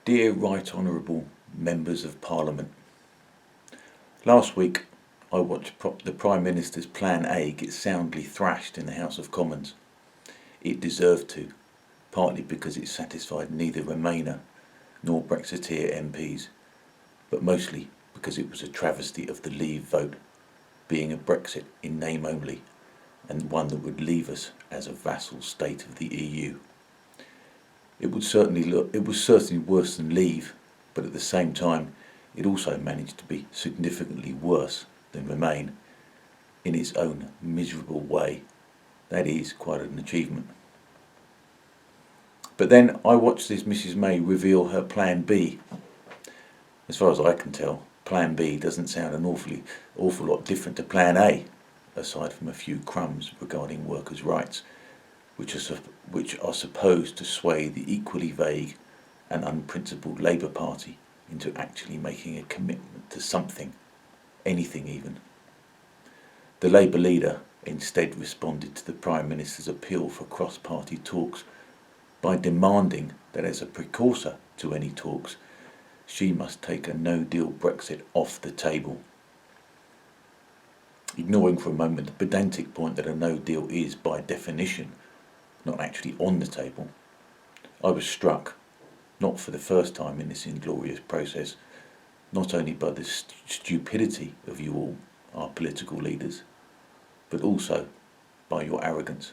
Dear Right Honourable Members of Parliament, last week I watched the Prime Minister's Plan A get soundly thrashed in the House of Commons. It deserved to, partly because it satisfied neither Remainer nor Brexiteer MPs, but mostly because it was a travesty of the Leave vote, being a Brexit in name only, and one that would leave us as a vassal state of the EU. It was certainly worse than Leave, but at the same time it also managed to be significantly worse than Remain in its own miserable way. That is quite an achievement. But then I watched this Mrs May reveal her Plan B. As far as I can tell, Plan B doesn't sound an awful lot different to Plan A, aside from a few crumbs regarding workers' rights, which are supposed to sway the equally vague and unprincipled Labour Party into actually making a commitment to something, anything even. The Labour leader instead responded to the Prime Minister's appeal for cross-party talks by demanding that as a precursor to any talks, she must take a no-deal Brexit off the table. Ignoring for a moment the pedantic point that a no-deal is, by definition, not actually on the table, I was struck, not for the first time in this inglorious process, not only by the stupidity of you all, our political leaders, but also by your arrogance.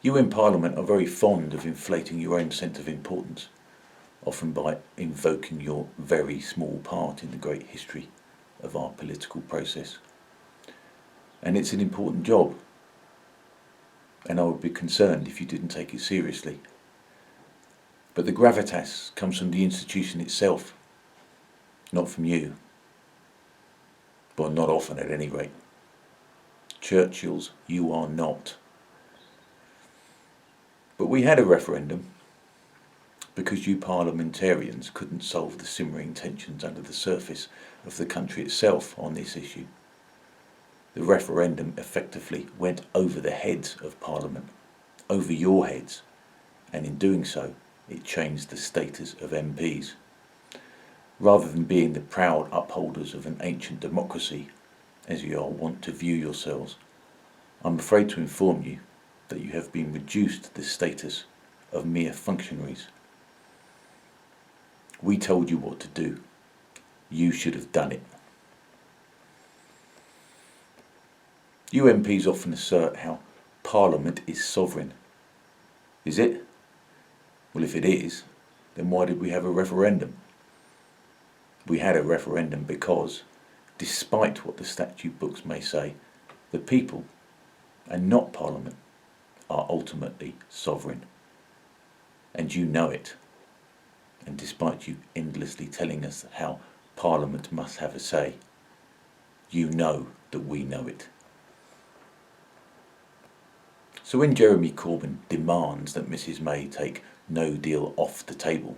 You in Parliament are very fond of inflating your own sense of importance, often by invoking your very small part in the great history of our political process. And it's an important job, and I would be concerned if you didn't take it seriously. But the gravitas comes from the institution itself, not from you. Well, not often at any rate. Churchill's you are not. But we had a referendum because you parliamentarians couldn't solve the simmering tensions under the surface of the country itself on this issue. The referendum effectively went over the heads of Parliament, over your heads, and in doing so, it changed the status of MPs. Rather than being the proud upholders of an ancient democracy, as you are wont to view yourselves, I'm afraid to inform you that you have been reduced to the status of mere functionaries. We told you what to do. You should have done it. You MPs often assert how Parliament is sovereign. Is it? Well, if it is, then why did we have a referendum? We had a referendum because, despite what the statute books may say, the people, and not Parliament, are ultimately sovereign. And you know it. And despite you endlessly telling us how Parliament must have a say, you know that we know it. So when Jeremy Corbyn demands that Mrs May take no deal off the table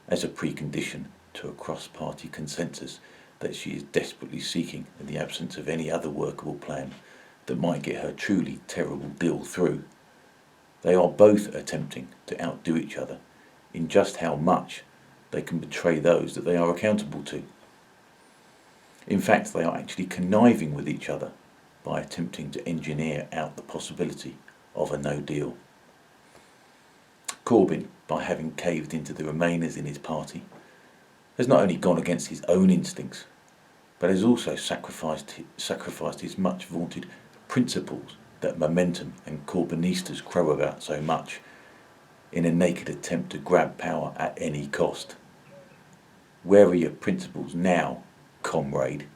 as a precondition to a cross-party consensus that she is desperately seeking in the absence of any other workable plan that might get her truly terrible deal through, they are both attempting to outdo each other in just how much they can betray those that they are accountable to. In fact, they are actually conniving with each other by attempting to engineer out the possibility of a no deal. Corbyn, by having caved into the Remainers in his party, has not only gone against his own instincts, but has also sacrificed his much vaunted principles that Momentum and Corbynistas crow about so much, in a naked attempt to grab power at any cost. Where are your principles now, comrade?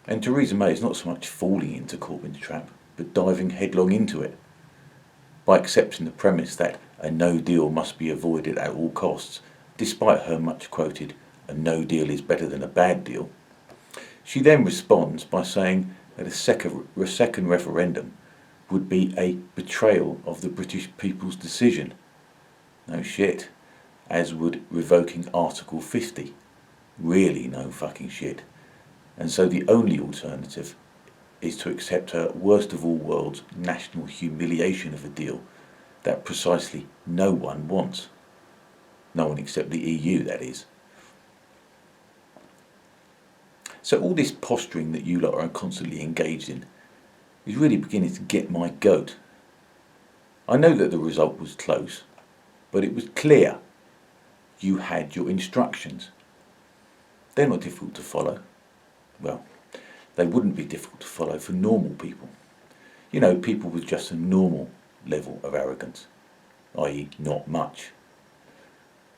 And Theresa May is not so much falling into Corbyn's trap, but diving headlong into it. By accepting the premise that a no deal must be avoided at all costs, despite her much quoted "a no deal is better than a bad deal," she then responds by saying that a second referendum would be a betrayal of the British people's decision. No shit. As would revoking Article 50. Really no fucking shit. And so the only alternative is to accept her worst of all worlds national humiliation of a deal that precisely no one wants. No one except the EU, that is. So all this posturing that you lot are constantly engaged in is really beginning to get my goat. I know that the result was close, but it was clear. You had your instructions. They're not difficult to follow. Well, they wouldn't be difficult to follow for normal people. You know, people with just a normal level of arrogance, i.e. not much.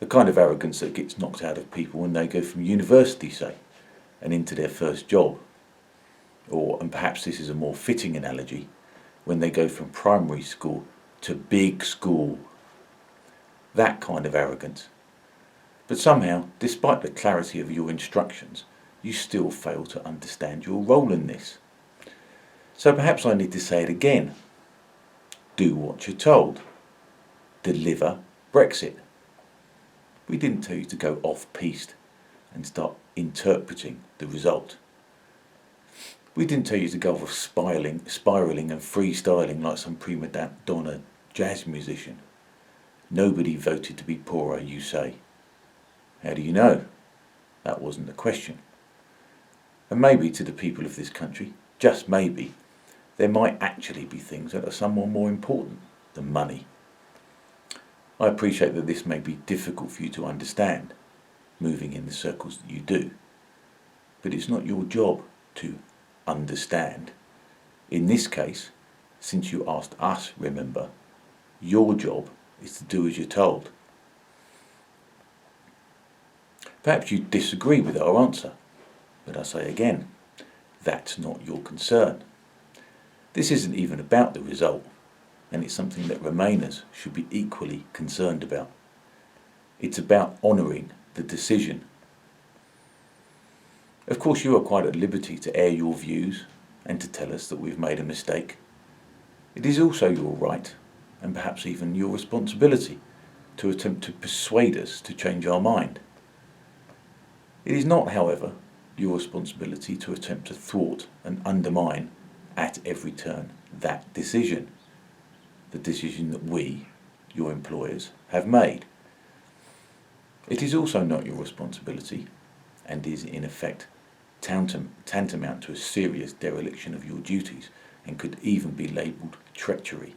The kind of arrogance that gets knocked out of people when they go from university, say, and into their first job. Or, and perhaps this is a more fitting analogy, when they go from primary school to big school. That kind of arrogance. But somehow, despite the clarity of your instructions, you still fail to understand your role in this. So perhaps I need to say it again. Do what you're told. Deliver Brexit. We didn't tell you to go off-piste and start interpreting the result. We didn't tell you to go off spiralling and freestyling like some prima donna jazz musician. Nobody voted to be poorer, you say. How do you know? That wasn't the question. And maybe to the people of this country, just maybe, there might actually be things that are somewhat more important than money. I appreciate that this may be difficult for you to understand, moving in the circles that you do. But it's not your job to understand. In this case, since you asked us, remember, your job is to do as you're told. Perhaps you disagree with our answer, but I say again, that's not your concern. This isn't even about the result, and it's something that Remainers should be equally concerned about. It's about honouring the decision. Of course, you are quite at liberty to air your views and to tell us that we've made a mistake. It is also your right, and perhaps even your responsibility, to attempt to persuade us to change our mind. It is not, however, your responsibility to attempt to thwart and undermine at every turn that decision, the decision that we, your employers, have made. It is also not your responsibility, and is in effect tantamount to a serious dereliction of your duties, and could even be labelled treachery,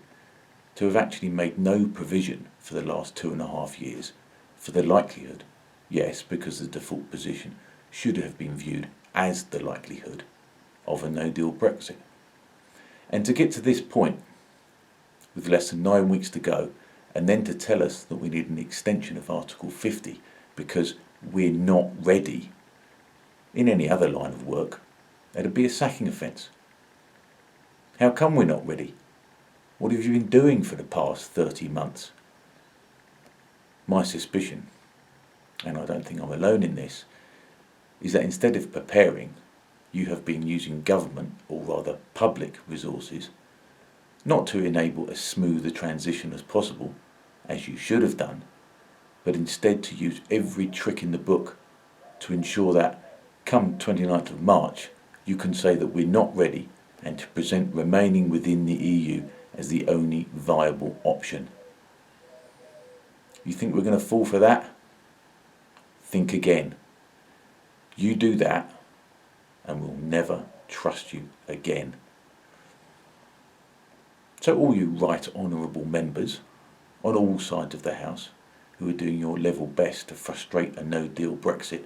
to have actually made no provision for the last 2.5 years for the likelihood, yes, because the default position should have been viewed as the likelihood of a no-deal Brexit. And to get to this point, with less than 9 weeks to go, and then to tell us that we need an extension of Article 50 because we're not ready, in any other line of work, that'd be a sacking offence. How come we're not ready? What have you been doing for the past 30 months? My suspicion, and I don't think I'm alone in this, is that instead of preparing, you have been using government, or rather public resources, not to enable as smooth a transition as possible, as you should have done, but instead to use every trick in the book to ensure that, come 29th of March, you can say that we're not ready, and to present remaining within the EU as the only viable option. You think we're going to fall for that? Think again. You do that, and we'll never trust you again. So all you right honourable members, on all sides of the House, who are doing your level best to frustrate a no-deal Brexit,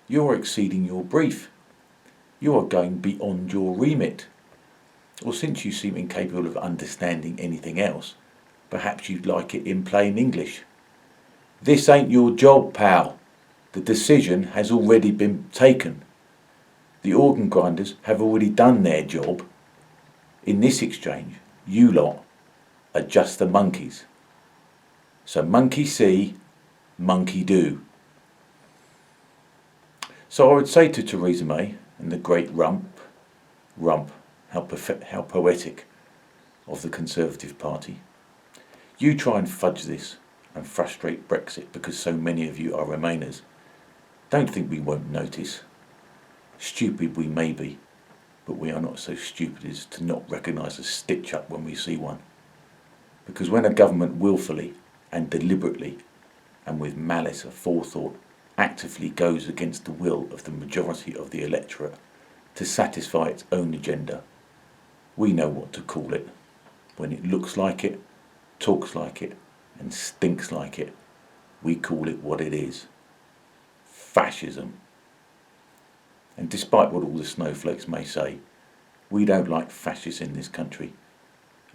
you're exceeding your brief. You are going beyond your remit. Or since you seem incapable of understanding anything else, perhaps you'd like it in plain English. This ain't your job, pal. The decision has already been taken. The organ grinders have already done their job. In this exchange, you lot are just the monkeys. So monkey see, monkey do. So I would say to Theresa May and the great rump, how poetic, of the Conservative Party, you try and fudge this and frustrate Brexit because so many of you are Remainers. Don't think we won't notice. Stupid we may be, but we are not so stupid as to not recognise a stitch-up when we see one. Because when a government willfully and deliberately and with malice aforethought actively goes against the will of the majority of the electorate to satisfy its own agenda, we know what to call it. When it looks like it, talks like it, and stinks like it, we call it what it is: fascism. And despite what all the snowflakes may say, we don't like fascists in this country,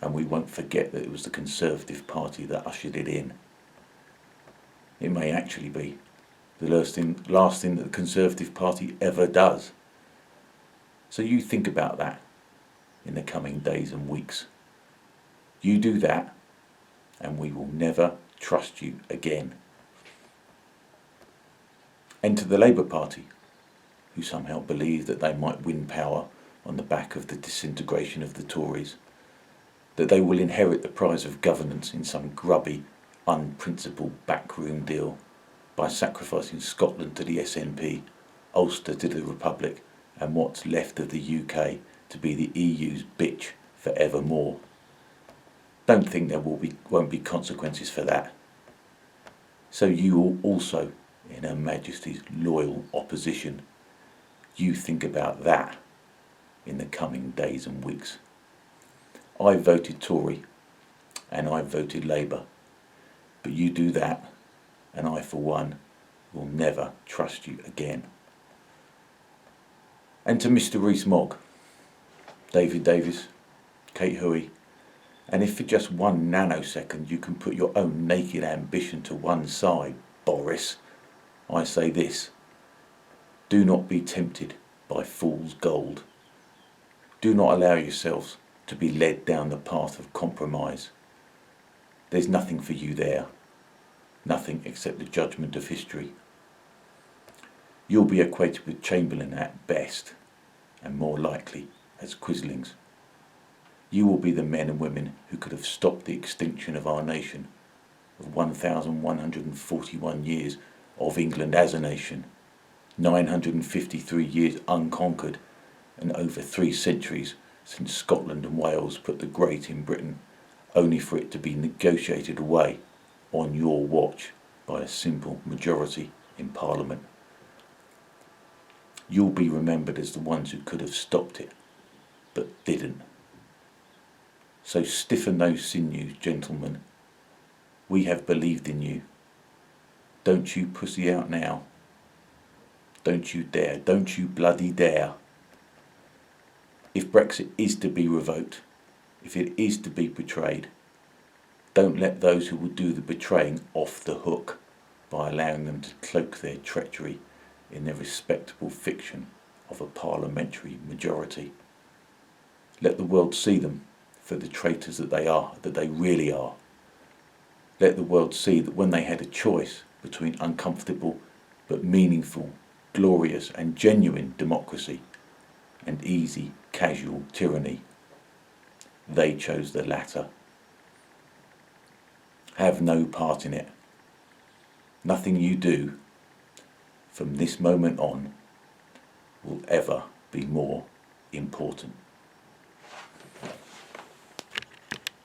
and we won't forget that it was the Conservative Party that ushered it in. It may actually be the last thing that the Conservative Party ever does. So you think about that in the coming days and weeks. You do that, and we will never trust you again. Enter the Labour Party, who somehow believe that they might win power on the back of the disintegration of the Tories, that they will inherit the prize of governance in some grubby, unprincipled backroom deal by sacrificing Scotland to the SNP, Ulster to the Republic, and what's left of the UK to be the EU's bitch forevermore. Don't think there won't be consequences for that. So you also, in Her Majesty's loyal opposition, you think about that in the coming days and weeks. I voted Tory and I voted Labour, but you do that and I, for one, will never trust you again. And to Mr. Rees-Mogg, David Davis, Kate Hoey, and if for just 1 nanosecond you can put your own naked ambition to one side, Boris, I say this: do not be tempted by fool's gold. Do not allow yourselves to be led down the path of compromise. There's nothing for you there, nothing except the judgment of history. You'll be equated with Chamberlain at best, and more likely as Quislings. You will be the men and women who could have stopped the extinction of our nation, of 1,141 years of England as a nation, 953 years unconquered, and over 3 centuries since Scotland and Wales put the Great in Britain, only for it to be negotiated away on your watch by a simple majority in Parliament. You'll be remembered as the ones who could have stopped it, but didn't. So stiffen those sinews, gentlemen. We have believed in you. Don't you pussy out now. Don't you dare. Don't you bloody dare. If Brexit is to be revoked, if it is to be betrayed, don't let those who will do the betraying off the hook by allowing them to cloak their treachery in their respectable fiction of a parliamentary majority. Let the world see them for the traitors that they are, that they really are. Let the world see that when they had a choice between uncomfortable but meaningful, glorious and genuine democracy and easy, casual tyranny, they chose the latter. Have no part in it. Nothing you do from this moment on will ever be more important.